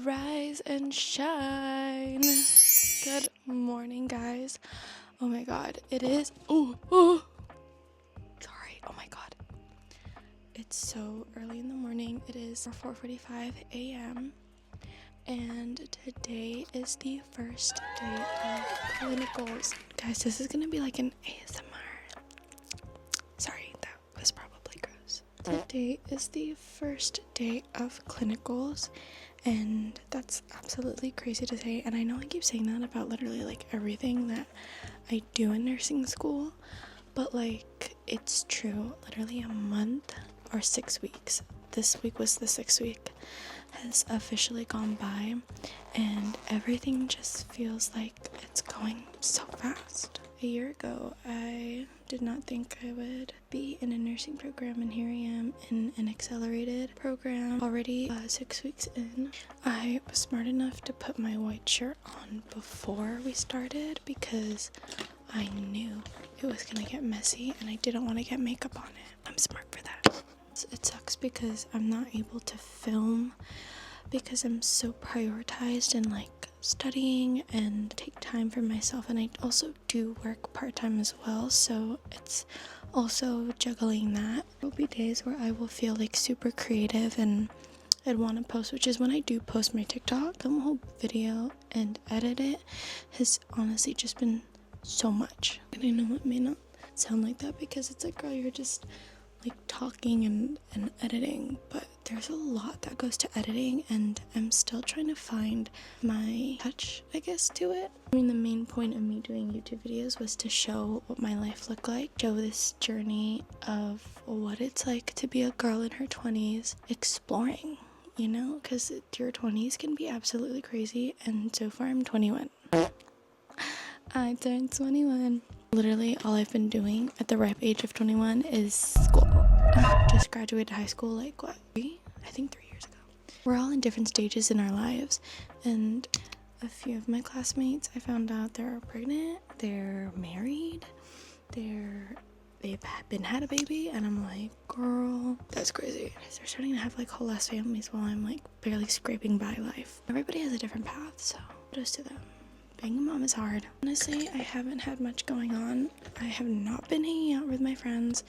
Rise and shine. Good morning, guys. Oh my god, it is. Sorry. Oh my god. It's so early in the morning. It is 4:45 a.m. and today is the first day of clinicals. Guys, this is gonna be like an ASMR. Sorry, that was probably gross. Today is the first day of clinicals, and that's absolutely crazy to say. And I know I keep saying that about literally like everything that I do in nursing school, but like it's true. Literally a month or 6 weeks. This week was the 6th week, has officially gone by, and everything just feels like it's going so fast. A year ago, I did not think I would be in a nursing program, and here I am in an accelerated program already 6 weeks in. I was smart enough to put my white shirt on before we started because I knew it was gonna get messy and I didn't want to get makeup on it. I'm smart for that. It sucks because I'm not able to film because I'm so prioritized in like studying and take time for myself, and I also do work part-time as well, so it's also juggling that. There will be days where I will feel like super creative and I'd want to post, which is when I do post my TikTok. The whole video and edit it has honestly just been so much, and I know it may not sound like that because it's like, girl, you're just like talking and editing, but there's a lot that goes to editing, and I'm still trying to find my touch, I guess, to it. I mean, the main point of me doing YouTube videos was to show what my life looked like, show this journey of what it's like to be a girl in her 20s exploring, you know, because your 20s can be absolutely crazy, and so far I'm 21. I turned 21. Literally all I've been doing at the ripe age of 21 is school. Just graduated high school like what, 3 years ago. We're all in different stages in our lives, and a few of my classmates, I found out they're pregnant, they're married, they've had a baby, and I'm like, girl, that's crazy. They're starting to have like whole ass families while I'm like barely scraping by life. Everybody has a different path, so kudos to them. Being a mom is hard. Honestly, I haven't had much going on. I have not been hanging out with my friends.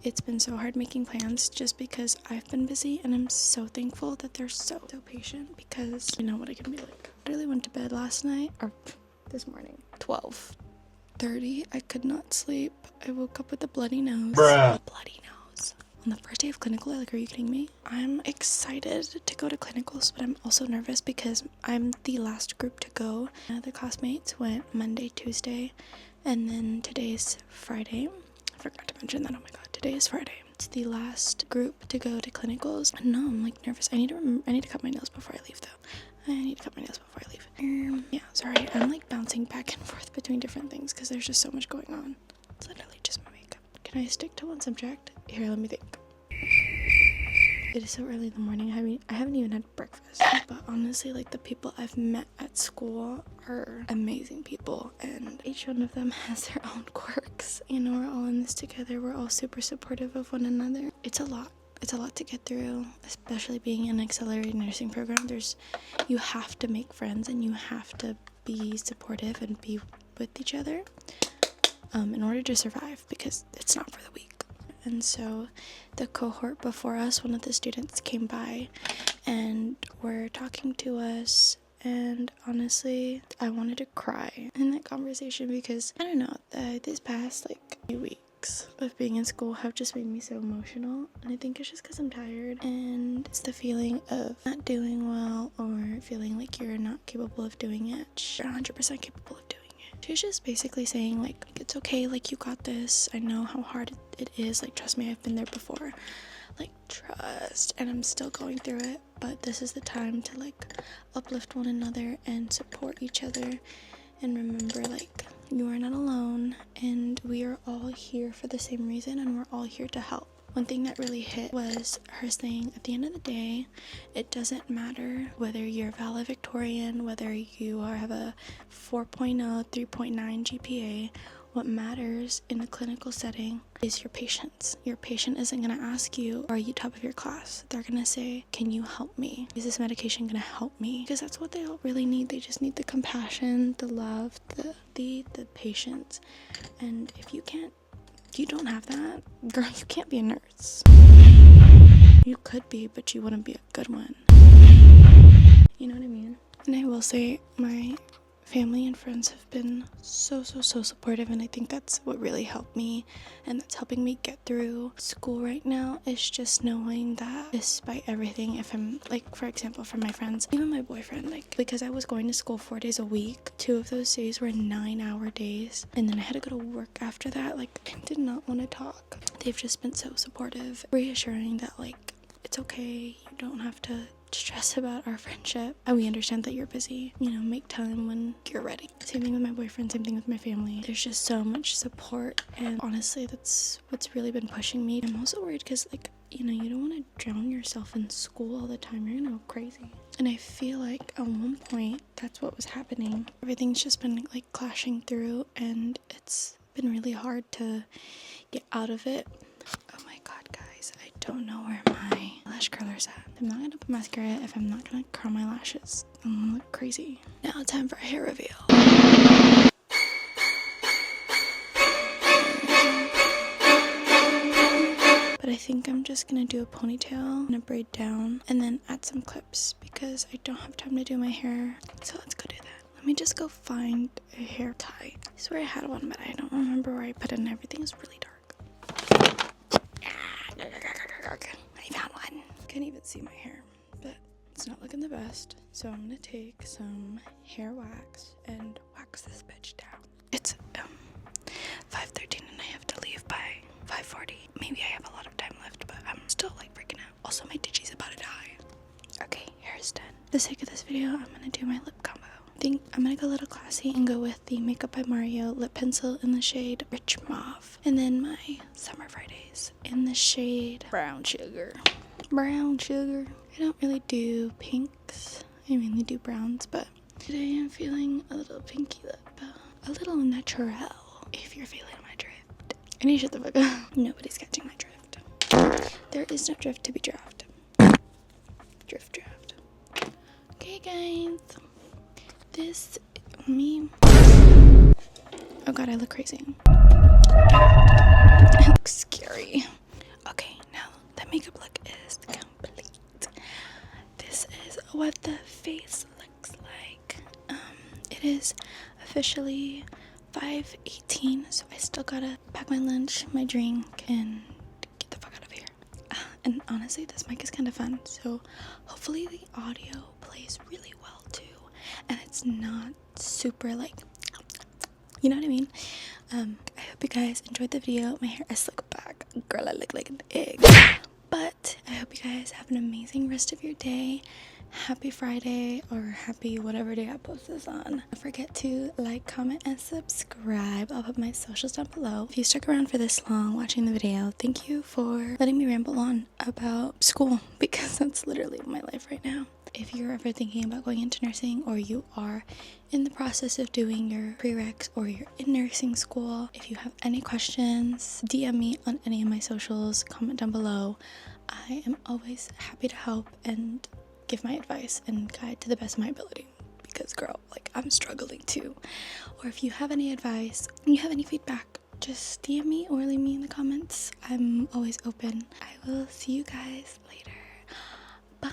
It's been so hard making plans just because I've been busy, and I'm so thankful that they're so patient because you know what it can be like. I literally went to bed last night, or this morning, 12:30. I could not sleep. I woke up with a bloody nose. A bloody nose. On the first day of clinical, like, are you kidding me? I'm excited to go to clinicals, but I'm also nervous because I'm the last group to go. The classmates went Monday, Tuesday, and then today's Friday. I forgot to mention that. Oh my god, today is Friday. It's the last group to go to clinicals. No, I'm like nervous. I need to cut my nails before I leave though. Yeah, sorry. I'm like bouncing back and forth between different things because there's just so much going on. It's literally just my makeup. Can I stick to one subject? Here, let me think. It is so early in the morning. I haven't even had breakfast. But honestly, like, the people I've met at school are amazing people, and each one of them has their own quirks. You know, we're all in this together. We're all super supportive of one another. It's a lot. It's a lot to get through, especially being in an accelerated nursing program. You have to make friends, and you have to be supportive and be with each other in order to survive, because it's not for the weak. And so the cohort before us, one of the students came by and were talking to us, and honestly, I wanted to cry in that conversation because I don't know, these past like few weeks of being in school have just made me so emotional, and I think it's just because I'm tired, and it's the feeling of not doing well or feeling like you're not capable of doing it. You're 100% capable of doing it. She's just basically saying like, it's okay, like, you got this. I know how hard it is, like, trust me, I've been there before, like, trust, and I'm still going through it, but this is the time to like uplift one another and support each other, and remember, like, you are not alone, and we are all here for the same reason, and we're all here to help. One thing that really hit was her saying, at the end of the day, it doesn't matter whether you're valedictorian, whether you have a 4.0, 3.9 GPA, What matters in a clinical setting is your patients. Your patient isn't going to ask you, are you top of your class? They're going to say, can you help me? Is this medication going to help me? Because that's what they all really need. They just need the compassion, the love, the patience. And if you don't have that, girl, you can't be a nurse. You could be, but you wouldn't be a good one. You know what I mean? And I will say, my family and friends have been so supportive, and I think that's what really helped me, and that's helping me get through school right now, is just knowing that despite everything, if I'm like, for example, for my friends, even my boyfriend, like, because I was going to school 4 days a week, 2 of those days were 9-hour days, and then I had to go to work after that. Like, I did not want to talk. They've just been so supportive, reassuring that, like, it's okay, you don't have to stress about our friendship, and we understand that you're busy, you know, make time when you're ready. Same thing with my boyfriend, same thing with my family. There's just so much support, and honestly, that's what's really been pushing me. I'm also worried because, like, you know, you don't want to drown yourself in school all the time. You're gonna go crazy. And I feel like at one point that's what was happening. Everything's just been like clashing through, and it's been really hard to get out of it. Oh my god, guys, I don't know where my lash curler's at. I'm not gonna put mascara if I'm not gonna curl my lashes. I'm gonna look crazy. Now time for a hair reveal. But I think I'm just gonna do a ponytail and a braid down, and then add some clips because I don't have time to do my hair. So let's go do that. Let me just go find a hair tie. I swear I had one, but I don't remember where I put it, and everything is really dark. I found one. Can't even see my hair, but it's not looking the best. So I'm gonna take some hair wax and wax this bitch down. It's 5:13 and I have to leave by 5:40. Maybe I have a lot of time left, but I'm still like freaking out. Also, my Digi's about to die. Okay, hair is done. For the sake of this video, I'm gonna do my lip combo. I think I'm gonna go a little classy and go with the Makeup by Mario lip pencil in the shade Rich Mauve, and then my Summer Fridays in the shade Brown Sugar. Brown Sugar. I don't really do pinks. I mainly do browns, but today I'm feeling a little pinky lip, a little natural. If you're feeling my drift, and you shut the fuck up. Nobody's catching my drift. There is no drift to be draft. Drift. Okay, guys. This me. Oh god, I look crazy. I look scary. Okay, now the makeup look is complete. This is what the face looks like. It is officially 5:18, so I still gotta pack my lunch, my drink, and get the fuck out of here. And honestly, this mic is kind of fun, so hopefully the audio plays really well too, and it's not super like, you know what I mean. I hope you guys enjoyed the video. My hair is slicked back, girl, I look like an egg. But I hope you guys have an amazing rest of your day. Happy Friday, or happy whatever day I post this on. Don't forget to like, comment, and subscribe. I'll put my socials down below. If you stuck around for this long watching the video, thank you for letting me ramble on about school, because that's literally my life right now. If you're ever thinking about going into nursing, or you are in the process of doing your prereqs, or you're in nursing school, if you have any questions, DM me on any of my socials, comment down below. I am always happy to help and give my advice and guide to the best of my ability, because girl, like, I'm struggling too. Or if you have any advice and you have any feedback, just DM me or leave me in the comments. I'm always open. I will see you guys later. Bye.